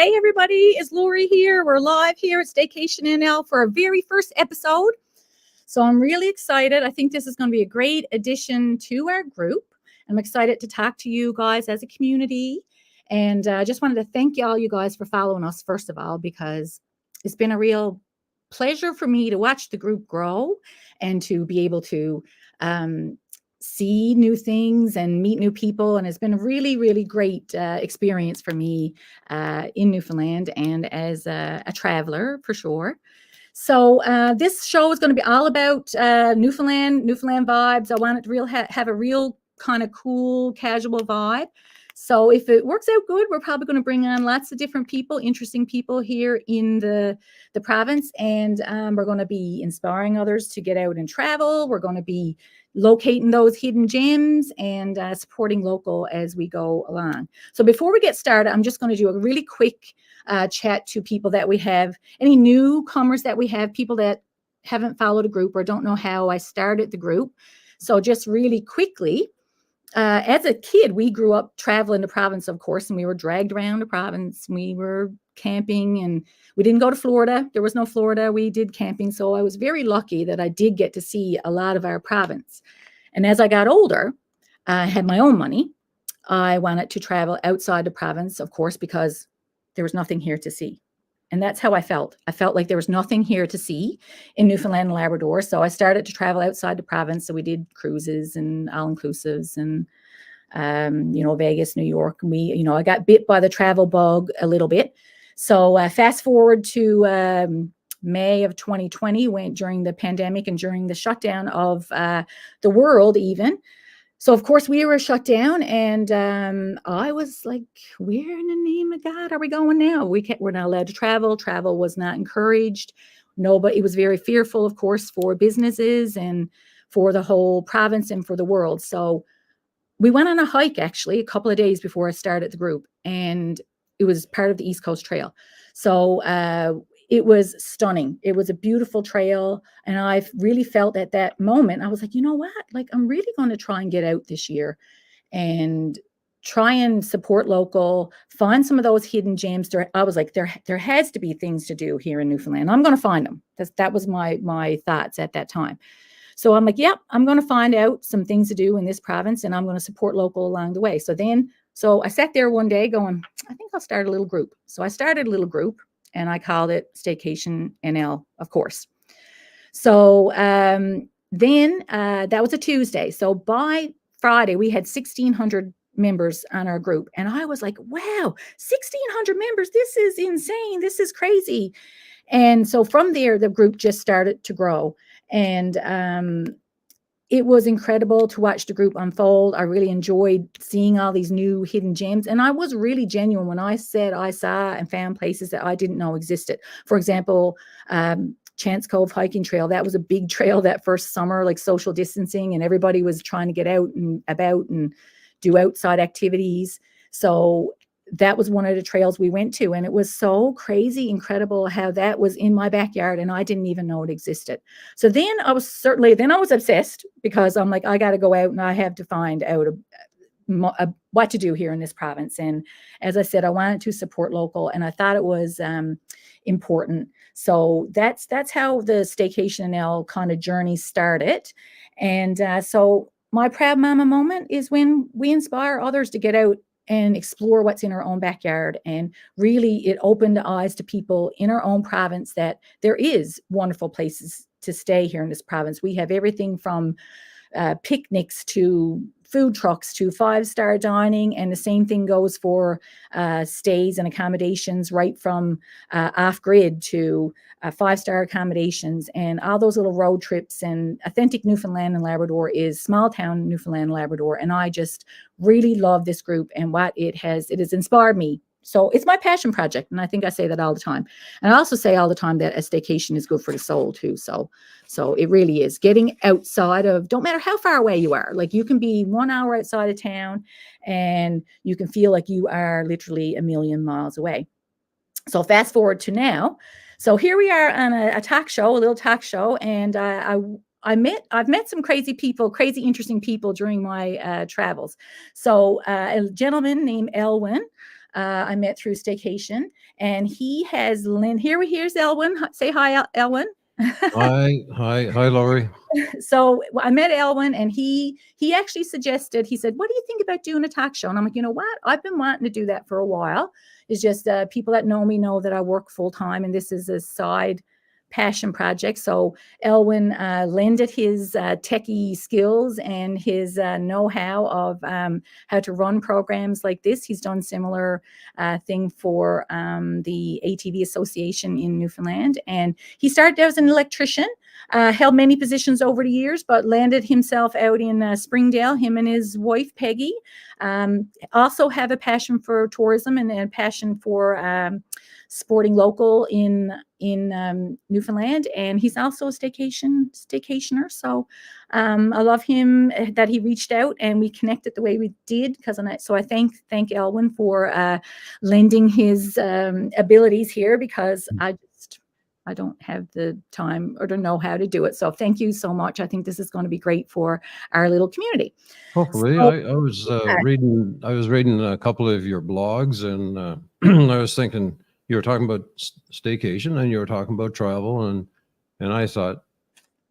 Hey everybody, it's Lori here. We're live here at StayCationNL for our very first episode. So I'm really excited. I think this is going to be a great addition to our group. I'm excited to talk to you guys as a community. And I just wanted to thank all you guys for following us, first of all, because it's been a real pleasure for me to watch the group grow and to be able to see new things and meet new people. And it's been a really, really great experience for me in Newfoundland and as a traveler for sure. So this show is going to be all about Newfoundland vibes. I want it to have a real kind of cool, casual vibe. So if it works out good, we're probably going to bring on lots of different people, interesting people here in the province. And we're going to be inspiring others to get out and travel. We're going to be locating those hidden gems and supporting local as we go along. So before we get started, I'm just going to do a really quick chat to people that we have, any newcomers that we have, people that haven't followed a group or don't know how I started the group. So just really quickly, as a kid, we grew up traveling the province, of course, and we were dragged around the province. We were camping and we didn't go to Florida. There was no Florida. We did camping. So I was very lucky that I did get to see a lot of our province. And as I got older, I had my own money. I wanted to travel outside the province, of course, because there was nothing here to see. And that's how I felt. I felt like there was nothing here to see in Newfoundland and Labrador. So I started to travel outside the province. So we did cruises and all-inclusives and, Vegas, New York. And I got bit by the travel bug a little bit. So fast forward to May of 2020, went during the pandemic and during the shutdown of the world even. So, of course, we were shut down, and I was like, where in the name of God are we going now? We're not allowed to travel. Travel was not encouraged. Nobody, it was very fearful, of course, for businesses and for the whole province and for the world. So we went on a hike, actually, a couple of days before I started the group, and it was part of the East Coast Trail. So it was stunning. It was a beautiful trail. And I really felt at that moment, I was like, you know what? Like, I'm really going to try and get out this year and try and support local, find some of those hidden gems. I was like, there has to be things to do here in Newfoundland. I'm going to find them. That was my thoughts at that time. So I'm like, yep, I'm going to find out some things to do in this province and I'm going to support local along the way. So I sat there one day going, I think I'll start a little group. So I started a little group. And I called it StayCationNL, of course. So then that was a Tuesday. So by Friday, we had 1,600 members on our group. And I was like, wow, 1,600 members. This is insane. This is crazy. And so from there, the group just started to grow. And it was incredible to watch the group unfold. I really enjoyed seeing all these new hidden gems. And I was really genuine when I said I saw and found places that I didn't know existed. For example, Chance Cove hiking trail. That was a big trail that first summer, like social distancing, and everybody was trying to get out and about and do outside activities. So that was one of the trails we went to. And it was so crazy, incredible how that was in my backyard and I didn't even know it existed. So then I was obsessed because I'm like, I got to go out and I have to find out what to do here in this province. And as I said, I wanted to support local and I thought it was important. So that's how the StayCationNL kind of journey started. And so my proud mama moment is when we inspire others to get out and explore what's in our own backyard. And really, it opened the eyes to people in our own province that there is wonderful places to stay here in this province. We have everything from picnics to food trucks to 5-star dining. And the same thing goes for stays and accommodations, right from off-grid to 5-star accommodations and all those little road trips. And authentic Newfoundland and Labrador is small town Newfoundland and Labrador. And I just really love this group and what it has inspired me. So it's my passion project. And I think I say that all the time. And I also say all the time that a staycation is good for the soul too. So it really is getting outside of, don't matter how far away you are. Like you can be 1 hour outside of town and you can feel like you are literally a million miles away. So fast forward to now. So here we are on a little talk show. And I've met some crazy interesting people during my travels. So a gentleman named Elwin, I met through Staycation, and he has Lynn. Here's Elwin. Say hi, Elwin. Hi, Laurie. So I met Elwin, and he actually suggested. He said, "What do you think about doing a talk show?" And I'm like, you know what? I've been wanting to do that for a while. It's just people that know me know that I work full time, and this is a side passion project. So Elwin lended his techie skills and his know-how of how to run programs like this. He's done similar thing for the ATV Association in Newfoundland, and he started out as an electrician. Held many positions over the years, but landed himself out in Springdale, him and his wife, Peggy. Also have a passion for tourism and a passion for sporting local in Newfoundland, and he's also a staycationer. So I love him that he reached out and we connected the way we did. So I thank Elwin for lending his abilities here, because I don't have the time or don't know how to do it. So thank you so much. I think this is going to be great for our little community. Hopefully, So, I was reading a couple of your blogs, and I was thinking you were talking about staycation and you were talking about travel, and I thought,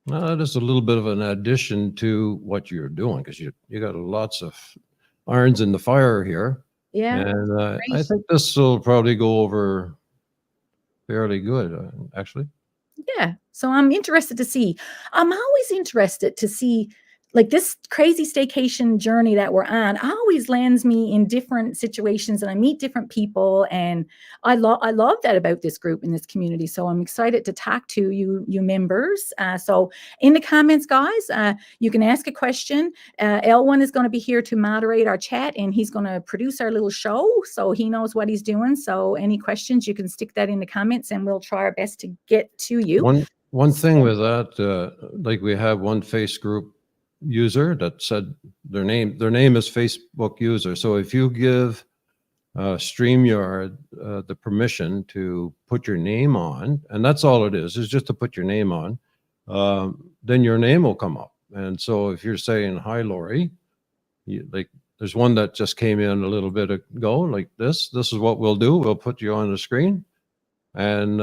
well, that is a little bit of an addition to what you're doing, because you got lots of irons in the fire here. yeah, And I think this will probably go over fairly good, actually. yeah. So I'm interested to see. I'm always interested to see, like, this crazy staycation journey that we're on always lands me in different situations, and I meet different people, and I love that about this group and this community. So I'm excited to talk to you members. So in the comments, guys, you can ask a question. L1 is going to be here to moderate our chat, and he's going to produce our little show, so he knows what he's doing. So any questions, you can stick that in the comments, and we'll try our best to get to you. One thing with that, like we have one face group user that said their name is Facebook user. So if you give StreamYard the permission to put your name on, and that's all it is just to put your name on, then your name will come up. And so if you're saying, hi, Laurie, like there's one that just came in a little bit ago, like this is what we'll do. We'll put you on the screen. And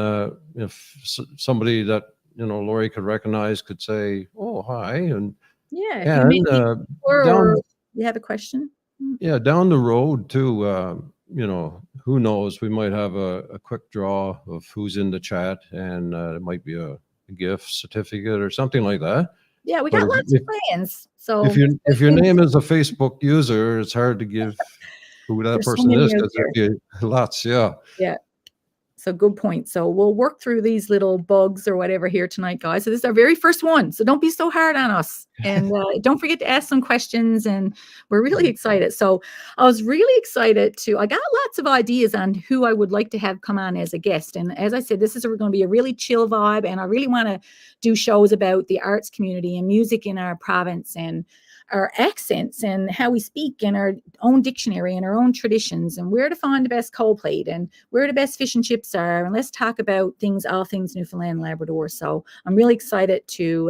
if somebody that, Laurie could recognize could say, oh, hi. And yeah, you have a question. Yeah, down the road too, who knows? We might have a quick draw of who's in the chat, and it might be a gift certificate or something like that. Yeah, we got lots of plans. So if your name is a Facebook user, it's hard to give who that person is, because there'd be lots. Yeah. So good point. So we'll work through these little bugs or whatever here tonight, guys. So this is our very first one. So don't be so hard on us. And don't forget to ask some questions. And we're really excited. So I was really excited I got lots of ideas on who I would like to have come on as a guest. And as I said, this is going to be a really chill vibe. And I really want to do shows about the arts community and music in our province, and our accents and how we speak, and our own dictionary and our own traditions, and where to find the best cold plate and where the best fish and chips are. And let's talk about all things Newfoundland and Labrador. So I'm really excited to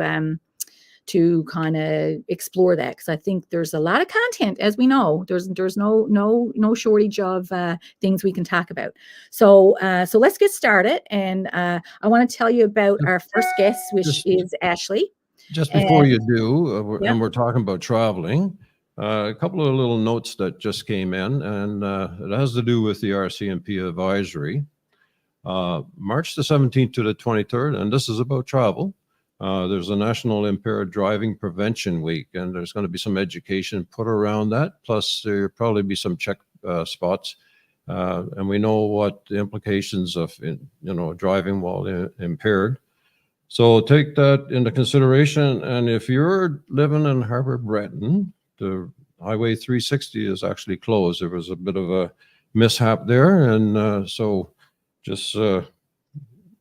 kind of explore that, because I think there's a lot of content. As we know, there's no shortage of things we can talk about. So let's get started. And I want to tell you about our first guest, which is Ashley. Just before you do, and we're talking about traveling, a couple of little notes that just came in, and it has to do with the RCMP advisory. March the 17th to the 23rd, and this is about travel. There's a National Impaired Driving Prevention Week, and there's going to be some education put around that. Plus, there'll probably be some check spots. And we know what the implications of, driving while impaired. So take that into consideration. And if you're living in Harbour Breton, the Highway 360 is actually closed. There was a bit of a mishap there. And so just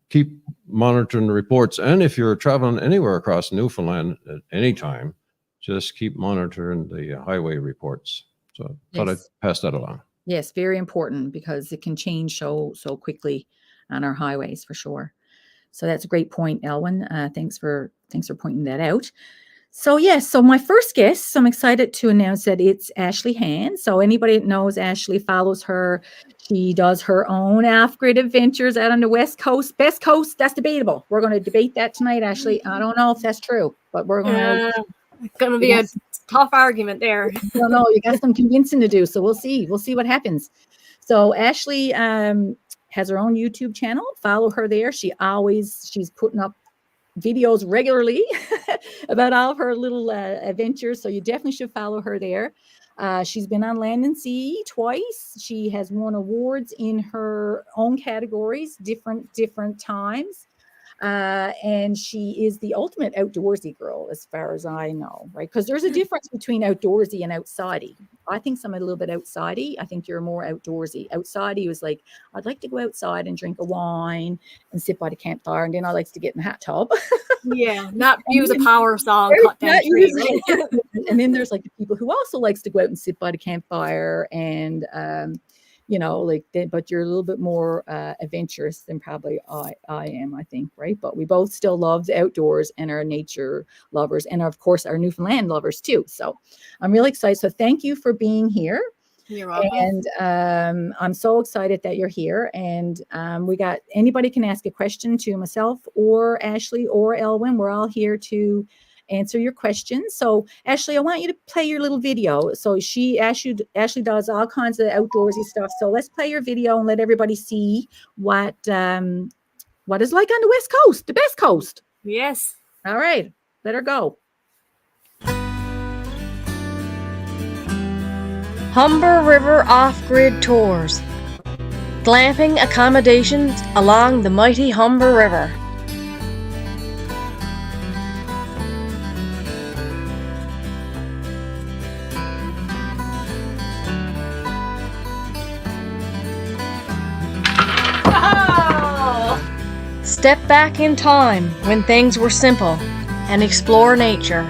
keep monitoring the reports. And if you're traveling anywhere across Newfoundland at any time, just keep monitoring the highway reports. So thought I'd pass that along. Yes, very important, because it can change so quickly on our highways, for sure. So that's a great point, Elwin. Thanks for pointing that out. So yes, so my first guest, I'm excited to announce that it's Ashley Hann. So anybody that knows Ashley follows her. She does her own off-grid adventures out on the West Coast. Best Coast, that's debatable. We're going to debate that tonight, Ashley. I don't know if that's true, but we're going to. It's going to be a tough argument there. I don't know. You got some convincing to do, so we'll see. We'll see what happens. So Ashley has her own YouTube channel. Follow her there. She's putting up videos regularly about all of her little adventures. So you definitely should follow her there. She's been on Land and Sea twice. She has won awards in her own categories, different times. And she is the ultimate outdoorsy girl, as far as I know, right? Because there's a difference between outdoorsy and outsidey. I think I'm a little bit outsidey. I think you're more outdoorsy. Outsidey was like, I'd like to go outside and drink a wine and sit by the campfire, and then I like to get in the hot tub. Yeah, not use a power saw and cut down trees. And then there's like the people who also likes to go out and sit by the campfire and but you're a little bit more adventurous than probably I am, I think, right? But we both still love the outdoors and are nature lovers, and of course our Newfoundland lovers too. So I'm really excited. So thank you for being here. You're welcome. And I'm so excited that you're here. And we got anybody can ask a question to myself or Ashley or Elwyn. We're all here to answer your questions. So Ashley, I want you to play your little video. So Ashley does all kinds of outdoorsy stuff. So let's play your video and let everybody see what it's like on the West Coast, the best coast. Yes. All right, let her go. Humber River Off-Grid Tours. Glamping accommodations along the mighty Humber River. Step back in time when things were simple and explore nature.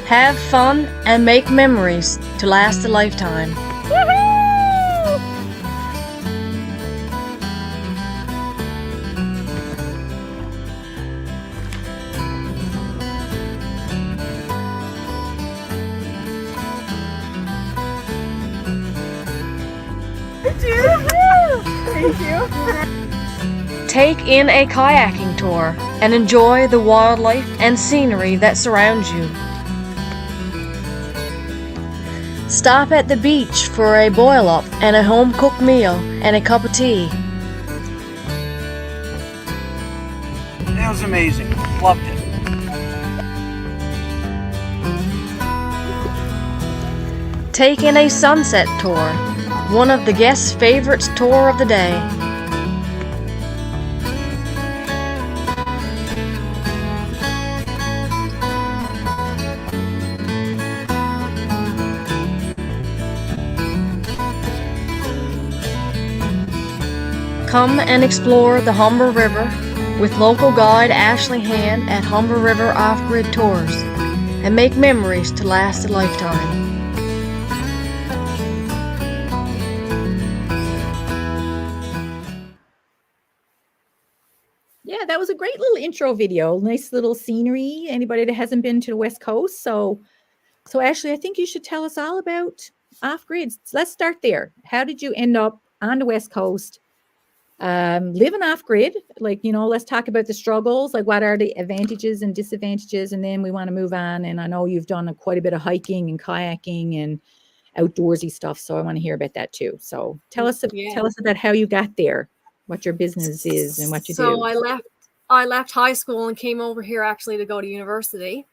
Have fun and make memories to last a lifetime. Thank you. Take in a kayaking tour and enjoy the wildlife and scenery that surrounds you. Stop at the beach for a boil-up and a home-cooked meal and a cup of tea. That was amazing. Loved it. Take in a sunset tour, one of the guests' favorite tour of the day. Come and explore the Humber River with local guide Ashley Hann at Humber River Off-Grid Tours and make memories to last a lifetime. Yeah, that was a great little intro video. Nice little scenery. Anybody that hasn't been to the West Coast. So Ashley, I think you should tell us all about off-grid. Let's start there. How did you end up on the West Coast? Living off grid, let's talk about the struggles, like what are the advantages and disadvantages, and then we want to move on. And I know you've done quite a bit of hiking and kayaking and outdoorsy stuff, so I want to hear about that too. So tell us about how you got there, what your business is, and what you do. So I left high school and came over here actually to go to university,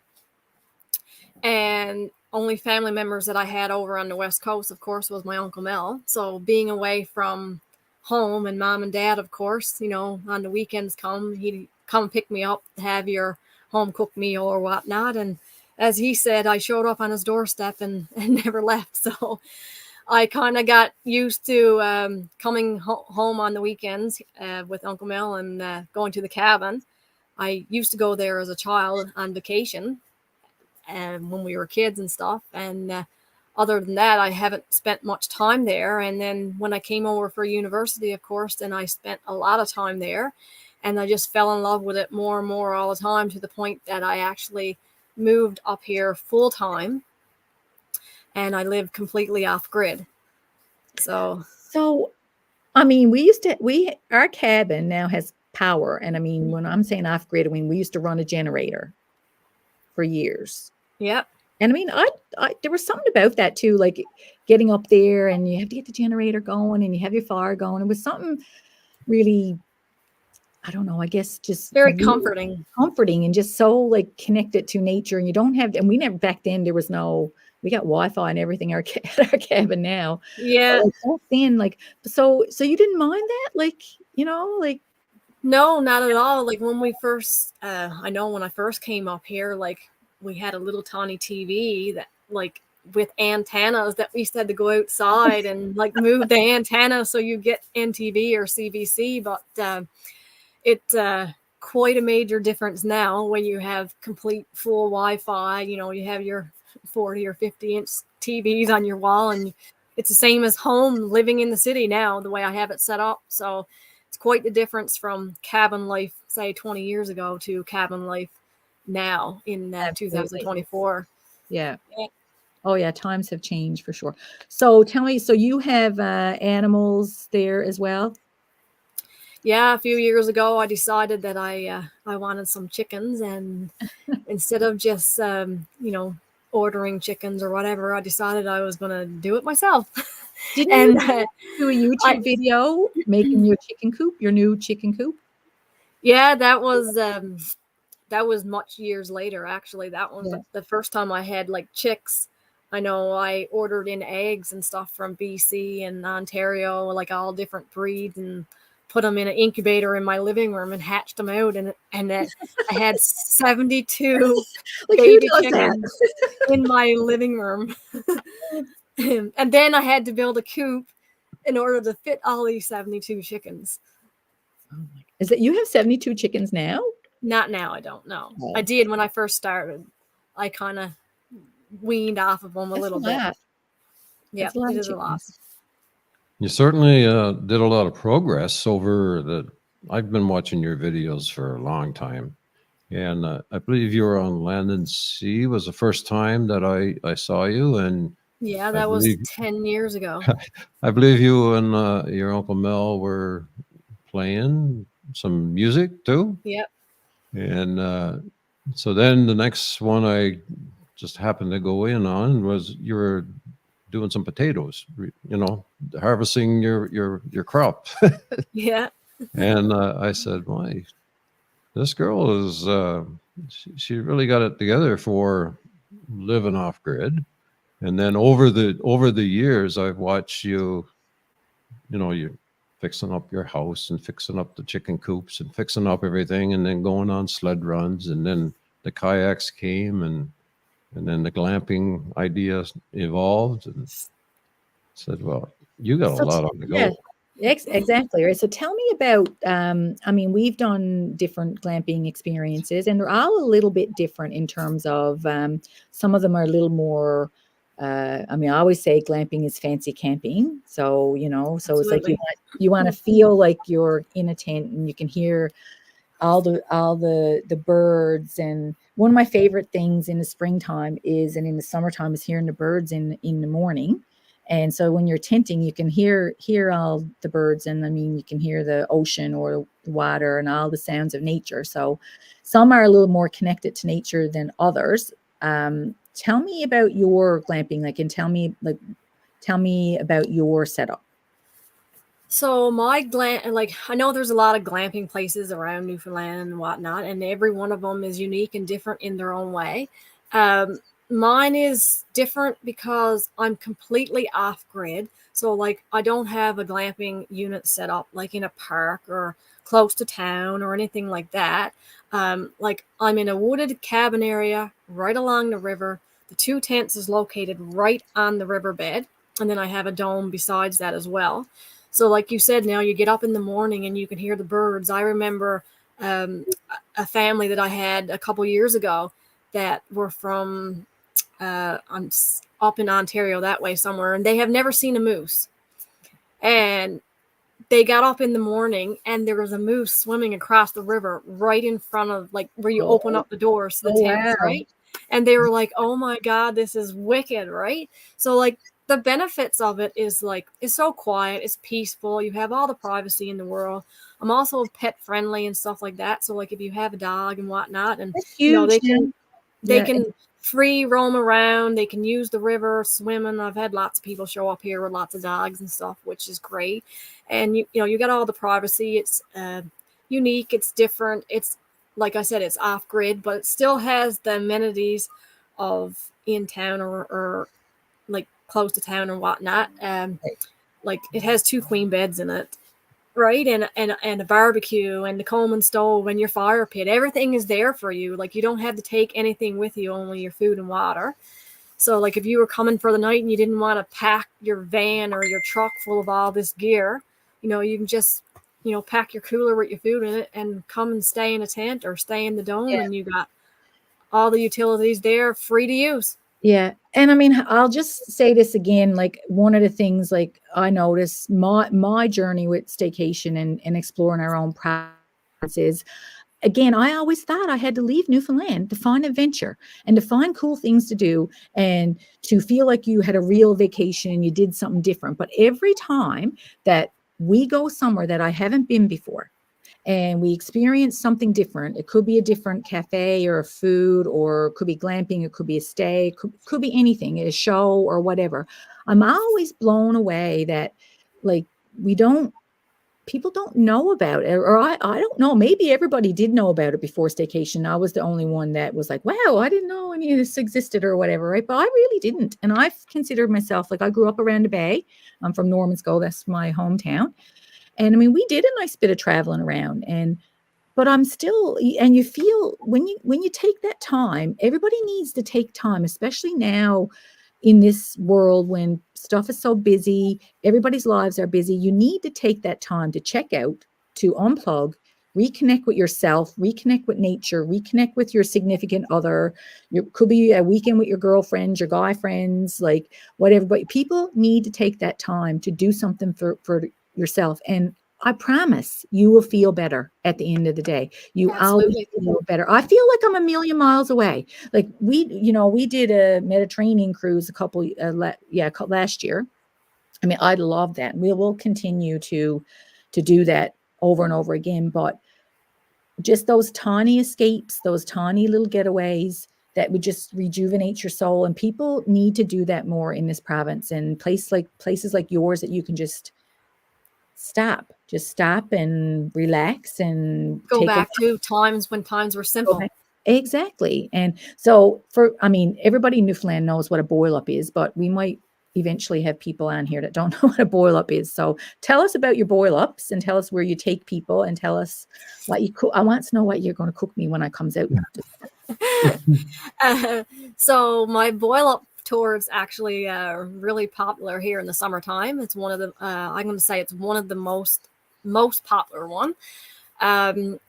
and only family members that I had over on the West Coast, of course, was my Uncle Mel. So being away from home and mom and dad, of course, on the weekends he'd come pick me up, have your home cooked meal or whatnot. And as he said, I showed up on his doorstep and never left. So I kind of got used to coming home on the weekends with Uncle Mel and going to the cabin. I used to go there as a child on vacation. when we were kids and stuff. And other than that, I haven't spent much time there. And then when I came over for university, of course, then I spent a lot of time there. And I just fell in love with it more and more all the time, to the point that I actually moved up here full time. And I live completely off grid. So I mean, our cabin now has power. And I mean, when I'm saying off grid, I mean, we used to run a generator for years. Yep. And I mean, I there was something about that too, like getting up there and you have to get the generator going and you have your fire going. It was something really, I don't know, I guess just very really comforting and just so like connected to nature. And you don't have, and we never, back then there was no, we got Wi-Fi and everything at our cabin now. Yeah. Back then, like, so you didn't mind that? Like, like. No, not at all. Like when we first, I know when I first came up here, like we had a little tiny TV that like with antennas that we used to have to go outside and like move the antenna so you get NTV or CBC. But it's quite a major difference now when you have complete full Wi-Fi. You have your 40 or 50 inch TVs on your wall, and it's the same as home living in the city now, the way I have it set up. So it's quite the difference from cabin life, say 20 years ago, to cabin life now in 2024. Yeah. Oh yeah, times have changed for sure. So tell me, so you have animals there as well? Yeah, a few years ago, I decided that I wanted some chickens, and instead of just ordering chickens or whatever, I decided I was going to do it myself. Didn't you do a YouTube video making your new chicken coop? Yeah, that was much years later, actually. That one, the first time I had like chicks, I know I ordered in eggs and stuff from BC and Ontario, like all different breeds, and put them in an incubator in my living room and hatched them out. And I had 72 baby chickens in my living room. And then I had to build a coop in order to fit all these 72 chickens. Oh my! Is that you have 72 chickens now? Not now, I don't know. Oh. I did when I first started. I kind of weaned off of them a little bit. Yeah, it is a lot. You certainly did a lot of progress over I've been watching your videos for a long time. And I believe you were on Land and Sea was the first time that I saw you. And yeah, that was 10 years ago. I believe you and your Uncle Mel were playing some music too. Yep. And so then the next one I just happened to go in on was you were doing some potatoes, harvesting your crop. Yeah. And I said, "Why, this girl is she really got it together for living off grid." And then over the years, I've watched you're fixing up your house and fixing up the chicken coops and fixing up everything, and then going on sled runs, and then the kayaks came, and then the glamping idea evolved, and said, "Well, you got a lot on the go." Yeah, exactly. Right. So tell me about, I mean, we've done different glamping experiences, and they're all a little bit different in terms of, some of them are a little more, I mean, I always say glamping is fancy camping. So, so it's like you want to feel like you're in a tent and you can hear all the birds. And one of my favorite things in the springtime and in the summertime is hearing the birds in the morning. And so when you're tenting, you can hear all the birds, and I mean, you can hear the ocean or the water and all the sounds of nature. So some are a little more connected to nature than others. Tell me about your glamping, and tell me about your setup. So my I know there's a lot of glamping places around Newfoundland and whatnot, and every one of them is unique and different in their own way. Mine is different because I'm completely off grid. So I don't have a glamping unit set up like in a park or close to town or anything like that. I'm in a wooded cabin area right along the river. The 2 tents is located right on the riverbed. And then I have a dome besides that as well. So like you said, now you get up in the morning and you can hear the birds. I remember a family that I had a couple years ago that were from up in Ontario that way somewhere, and they have never seen a moose. And they got up in the morning and there was a moose swimming across the river right in front of like where you open up the doors to the tents, wow. right? And they were like, oh my God, this is wicked, right? So like the benefits of it is like, it's so quiet, it's peaceful, you have all the privacy in the world. I'm also pet friendly and stuff like that. So like if you have a dog and whatnot, and That's you know, huge. they can free roam around. They can use the river swimming. I've had lots of people show up here with lots of dogs and stuff, which is great. And you know, you got all the privacy. It's unique. It's different. It's like I said, it's off grid, but it still has the amenities of in town or like close to town and whatnot. Like it has 2 queen beds in it. Right. And a barbecue and the Coleman stove and your fire pit. Everything is there for you. Like you don't have to take anything with you, only your food and water. So like if you were coming for the night and you didn't want to pack your van or your truck full of all this gear, you know, you can just, you know, pack your cooler with your food in it and come and stay in a tent or stay in the dome, and you got all the utilities there free to use. Yeah. And I mean, I'll just say this again, like one of the things like I noticed my journey with staycation and exploring our own practices. Again, I always thought I had to leave Newfoundland to find adventure and to find cool things to do and to feel like you had a real vacation and you did something different. But every time that we go somewhere that I haven't been before, and we experience something different. It could be a different cafe or a food, or it could be glamping, it could be a stay, could be anything, a show or whatever. I'm always blown away that like people don't know about it, or I don't know, maybe everybody did know about it before staycation. I was the only one that was like, wow, I didn't know any of this existed or whatever, right? But I really didn't. And I've considered myself, like I grew up around the Bay. I'm from Normansko, that's my hometown. And I mean, we did a nice bit of traveling around, but I'm still, and you feel when you take that time, everybody needs to take time, especially now in this world when stuff is so busy, everybody's lives are busy. You need to take that time to check out, to unplug, reconnect with yourself, reconnect with nature, reconnect with your significant other. It could be a weekend with your girlfriends, your guy friends, like whatever. But people need to take that time to do something for yourself. And I promise you will feel better at the end of the day. You always feel better. I feel like I'm a million miles away. Like we did a Mediterranean cruise last year. I mean, I love that. We will continue to do that over and over again. But just those tiny escapes, those tiny little getaways that would just rejuvenate your soul. And people need to do that more in this province, and places like yours that you can just stop and relax and go back to times when times were simple. Exactly. And so everybody in Newfoundland knows what a boil up is, but we might eventually have people on here that don't know what a boil up is. So tell us about your boil ups and tell us where you take people and tell us what you cook. I want to know what you're going to cook me when I comes out. So my boil up tours actually really popular here in the summertime. It's one of the I'm going to say it's one of the most popular one.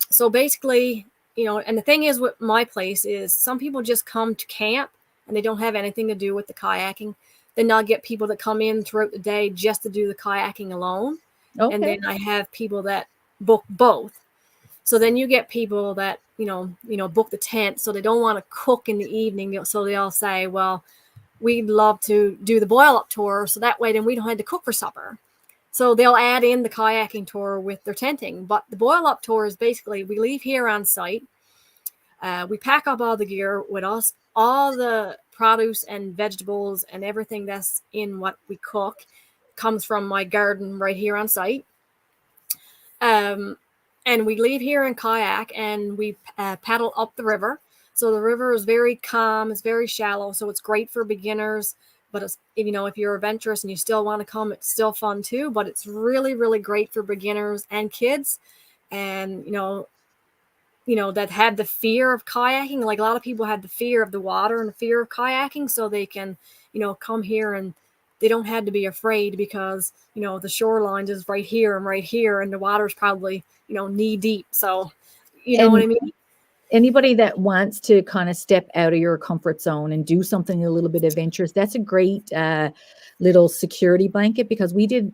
So basically, you know, and the thing is with my place is some people just come to camp and they don't have anything to do with the kayaking. Then I'll get people that come in throughout the day just to do the kayaking alone. Okay. And then I have people that book both. So then you get people that, you know, book the tent. So they don't want to cook in the evening. So they'll say, well, we'd love to do the boil up tour. So that way, then we don't have to cook for supper. So they'll add in the kayaking tour with their tenting. But the boil up tour is basically, we leave here on site. We pack up all the gear with us, all the produce and vegetables and everything that's in what we cook comes from my garden right here on site. And we leave here in kayak and we paddle up the river. So the river is very calm. It's very shallow. So it's great for beginners. But it's, if you're adventurous and you still want to come, it's still fun too. But it's really, really great for beginners and kids. And, that had the fear of kayaking. Like a lot of people had the fear of the water and the fear of kayaking. So they can, come here and they don't have to be afraid because, the shoreline is right here and right here. And the water's probably, knee deep. So, know what I mean? anybody that wants to kind of step out of your comfort zone and do something a little bit adventurous, that's a great little security blanket, because we did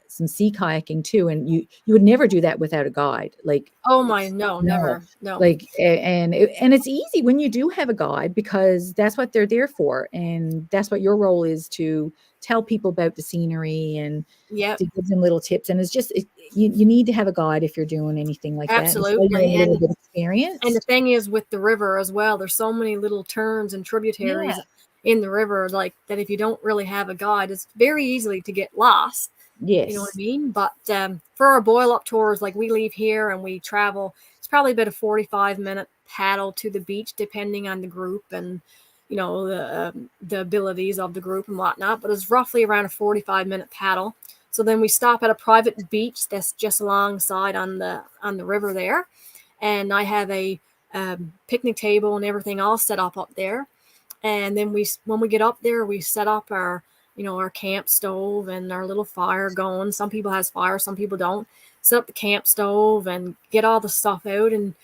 some sea kayaking too, and you would never do that without a guide. Like, Oh my, no, never, no. Like, and it's easy when you do have a guide, because that's what they're there for, and that's what your role is, to tell people about the scenery and to give them little tips. And it's just you need to have a guide if you're doing anything like that. Absolutely. A little bit of experience. And the thing is, with the river as well, there's so many little turns and tributaries in the river, like that if you don't really have a guide, it's very easily to get lost. Yes. You know what I mean? But for our boil up tours, like we leave here and we travel, it's probably about a 45-minute paddle to the beach, depending on the group and, you know, the abilities of the group and whatnot. But it's roughly around a 45-minute paddle. So then we stop at a private beach that's just alongside on the river there. And I have a picnic table and everything all set up there. And then when we get up there, we set up our camp stove and our little fire going. Some people has fire, some people don't. Set up the camp stove and get all the stuff out. And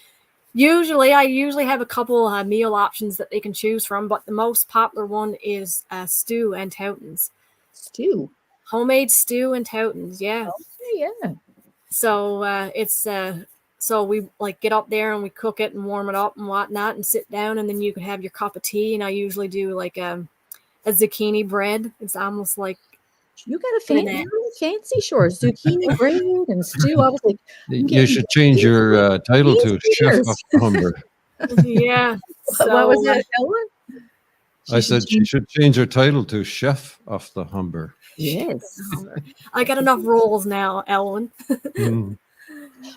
I usually have a couple meal options that they can choose from, but the most popular one is stew and toutons. Stew? Homemade stew and toutons, yeah. Okay, yeah. So so we like get up there and we cook it and warm it up and whatnot and sit down, and then you can have your cup of tea. And I usually do like a zucchini bread. It's almost like, you got a fancy shores, zucchini bread and stew. I was like, you should change your title to Chef of the Humber. Yeah. So, what was that, Ellen? I said she should change her title to Chef of the Humber. Yes. I got enough roles now, Ellen.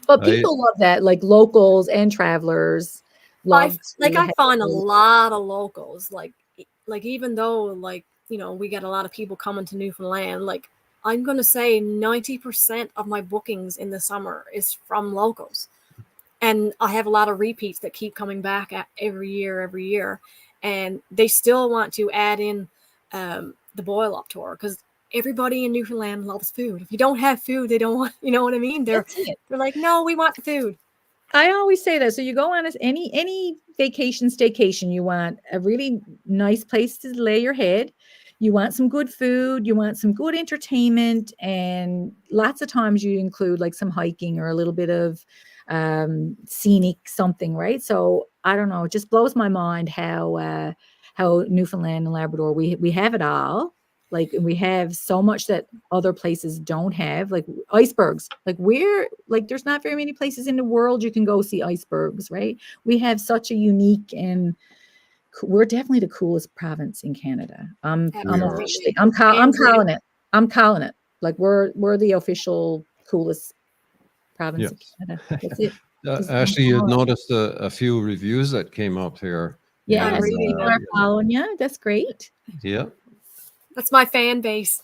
But people love that, like locals and travelers. I find a lot of locals, like even though, like, you know, we get a lot of people coming to Newfoundland, like I'm going to say 90% of my bookings in the summer is from locals. And I have a lot of repeats that keep coming back every year. And they still want to add in the boil up tour, because everybody in Newfoundland loves food. If you don't have food, they don't want, you know what I mean? They're like, no, we want the food. I always say that. So you go on any vacation, staycation, you want a really nice place to lay your head. You want some good food. You want some good entertainment. And lots of times you include like some hiking or a little bit of scenic something, right? So I don't know. It just blows my mind how Newfoundland and Labrador, we have it all. Like, we have so much that other places don't have, like icebergs. Like, there's not very many places in the world you can go see icebergs, right? We have such a unique, and we're definitely the coolest province in Canada. I'm calling it. I'm calling it. Like, we're the official coolest province in Canada. That's it. Ashley, you noticed a few reviews that came up here. Yeah, people are following you. That's great. Yeah. That's my fan base.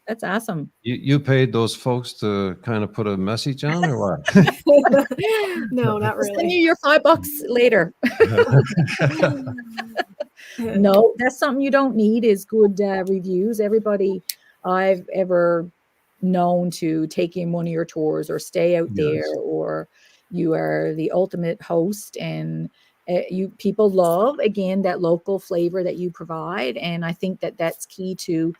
That's awesome. You paid those folks to kind of put a message on, or what? No, not really. Send you your $5 later. No, that's something you don't need, is good reviews. Everybody I've ever known to take in one of your tours or stay out there, or you are the ultimate host, and people love, again, that local flavor that you provide. And I think that that's key to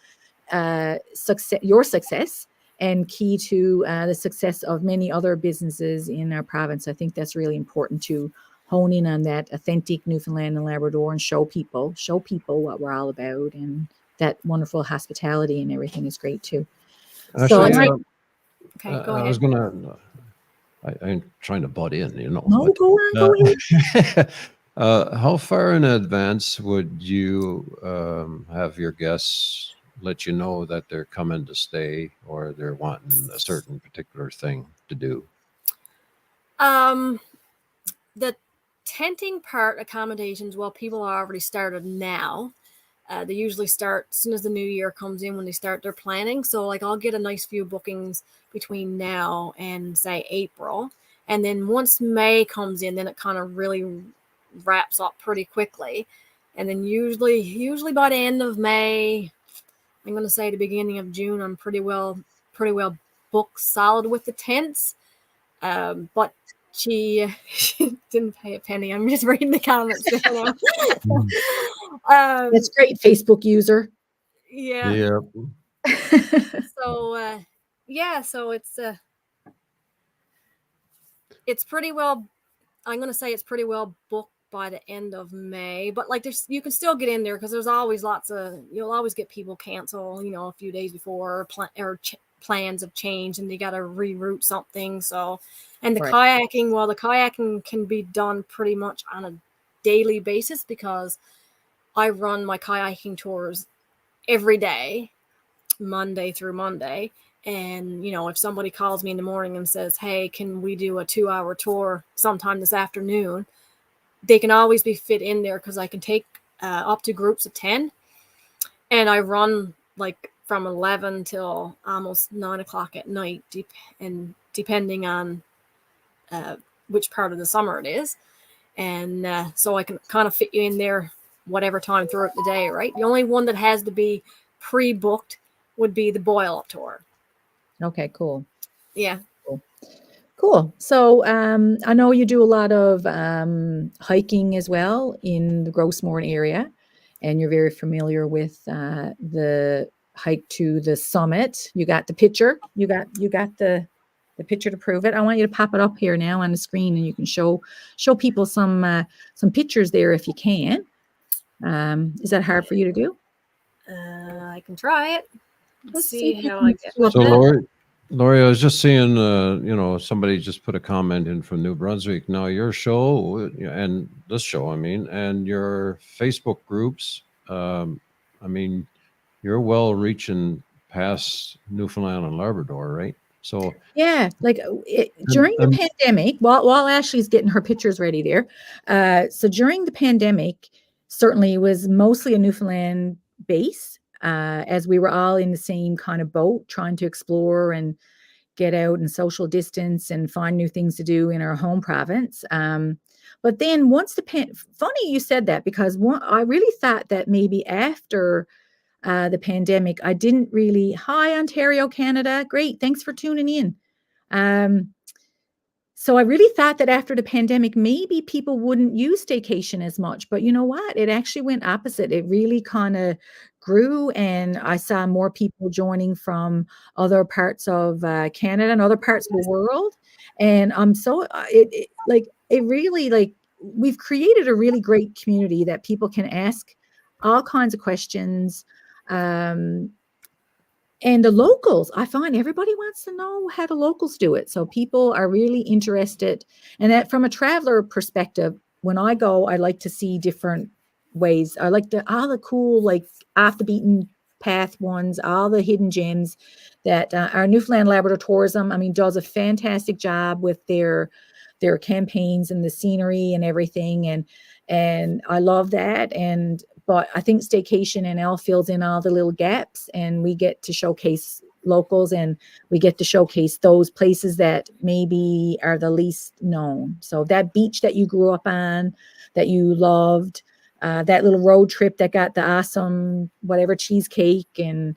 your success, and key to the success of many other businesses in our province. I think that's really important, to hone in on that authentic Newfoundland and Labrador, and show people what we're all about, and that wonderful hospitality and everything is great too. Actually, So okay, go I ahead. was gonna. I'm trying to butt in, you know. No, go on. How far in advance would you have your guests let you know that they're coming to stay, or they're wanting a certain particular thing to do? The tenting part, accommodations, well, people are already started now. They usually start as soon as the new year comes in, when they start their planning. So like, I'll get a nice few bookings between now and say April. And then once May comes in, then it kind of really wraps up pretty quickly. And then usually by the end of May, I'm going to say the beginning of June, I'm pretty well booked solid with the tents. But she didn't pay a penny. I'm just reading the comments there now. That's great, Facebook user. Yeah. Yeah. So so it's pretty well, I'm going to say it's pretty well booked by the end of May, but like you can still get in there because there's always you'll always get people cancel, a few days before plans have changed and they got to reroute something. So, and the kayaking can be done pretty much on a daily basis because I run my kayaking tours every day, Monday through Monday. And, if somebody calls me in the morning and says, hey, can we do a 2-hour tour sometime this afternoon? They can always be fit in there because I can take up to groups of 10. And I run like from 11 till almost 9 o'clock at night, and depending on which part of the summer it is. And so I can kind of fit you in there whatever time throughout the day, right? The only one that has to be pre-booked would be the boil up tour. Okay, cool. Yeah. Cool. So I know you do a lot of hiking as well in the Grossmoor area, and you're very familiar with the hike to the summit. You got the picture. You got the picture to prove it. I want you to pop it up here now on the screen, and you can show people some pictures there if you can. Is that hard for you to do? I can try it. Let's see how I get. So Lori, I was just seeing, somebody just put a comment in from New Brunswick. Now your show and this show, and your Facebook groups, you're well reaching past Newfoundland and Labrador, right? So yeah, like during the pandemic, while Ashley's getting her pictures ready there. So during the pandemic, certainly it was mostly a Newfoundland base. As we were all in the same kind of boat, trying to explore and get out and social distance and find new things to do in our home province. But then once funny you said that, because I really thought that maybe after the pandemic, I didn't really, hi Ontario, Canada, great, thanks for tuning in. So I really thought that after the pandemic, maybe people wouldn't use staycation as much, but you know what? It actually went opposite. It really kind of grew, and I saw more people joining from other parts of Canada and other parts of the world. And I'm so we've created a really great community that people can ask all kinds of questions. And the locals, I find everybody wants to know how the locals do it. So people are really interested. And that from a traveler perspective, when I go, I like to see different ways. I like all the cool, like off the beaten path ones, all the hidden gems that our Newfoundland Labrador Tourism, does a fantastic job with their campaigns and the scenery and everything. And I love that. But I think StayCationNL fills in all the little gaps, and we get to showcase locals, and we get to showcase those places that maybe are the least known. So that beach that you grew up on, that you loved, that little road trip that got the awesome whatever cheesecake, and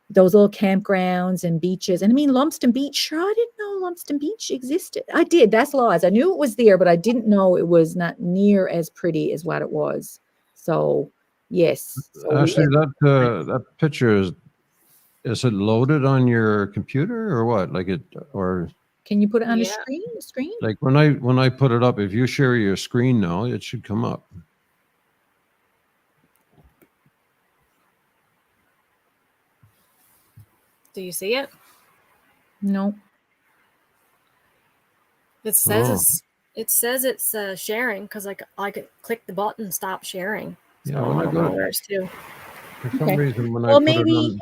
those little campgrounds and beaches. And Lumsden Beach, sure, I didn't know Lumsden Beach existed. I did, that's lies. I knew it was there, but I didn't know it was not near as pretty as what it was. So yes. So actually, that picture is it loaded on your computer or what? Or can you put it on the screen? Like when I put it up, if you share your screen now, it should come up. Do you see it? No. It says it's sharing because I could click the button stop sharing. So Yeah, I don't know where it's to. For some reason, when Well, I put it on,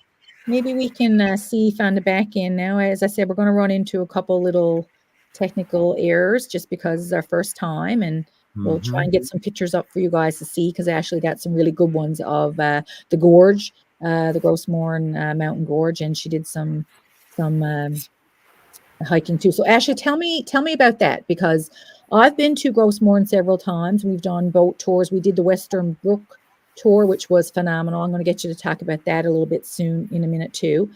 maybe we can see if on the back end now. As I said, we're going to run into a couple little technical errors just because it's our first time, and we'll try and get some pictures up for you guys to see, because Ashley got some really good ones of the gorge, the Grossmoor Mountain Gorge, and she did some hiking too. So Ashley, tell me about that, because I've been to Grossmoor several times. We've done boat tours. We did the Western Brook tour, which was phenomenal. I'm going to get you to talk about that a little bit soon in a minute too.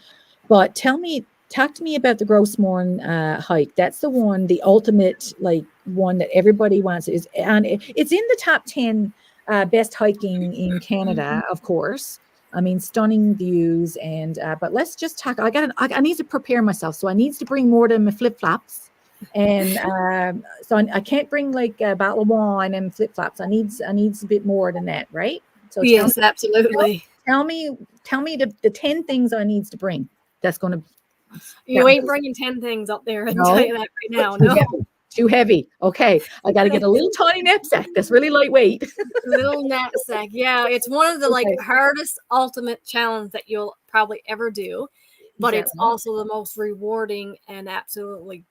But tell me talk to me about the Grossmorn hike. That's the one, the ultimate like one that everybody wants. And it's in the top 10 best hiking in Canada, of course. I mean, stunning views. And but let's just talk. I need to prepare myself, so I need to bring more than my flip flops. And so I can't bring like a bottle of wine and flip flops. I need a bit more than that, right? So yes, absolutely. Tell me the 10 things I needs to bring. That's going to. You ain't bringing 10 things up there. I can tell you that right now. No. Too heavy. Okay. I got to get a little tiny knapsack that's really lightweight. Little knapsack. Yeah. It's one of the like hardest ultimate challenge that you'll probably ever do. But it's also the most rewarding and absolutely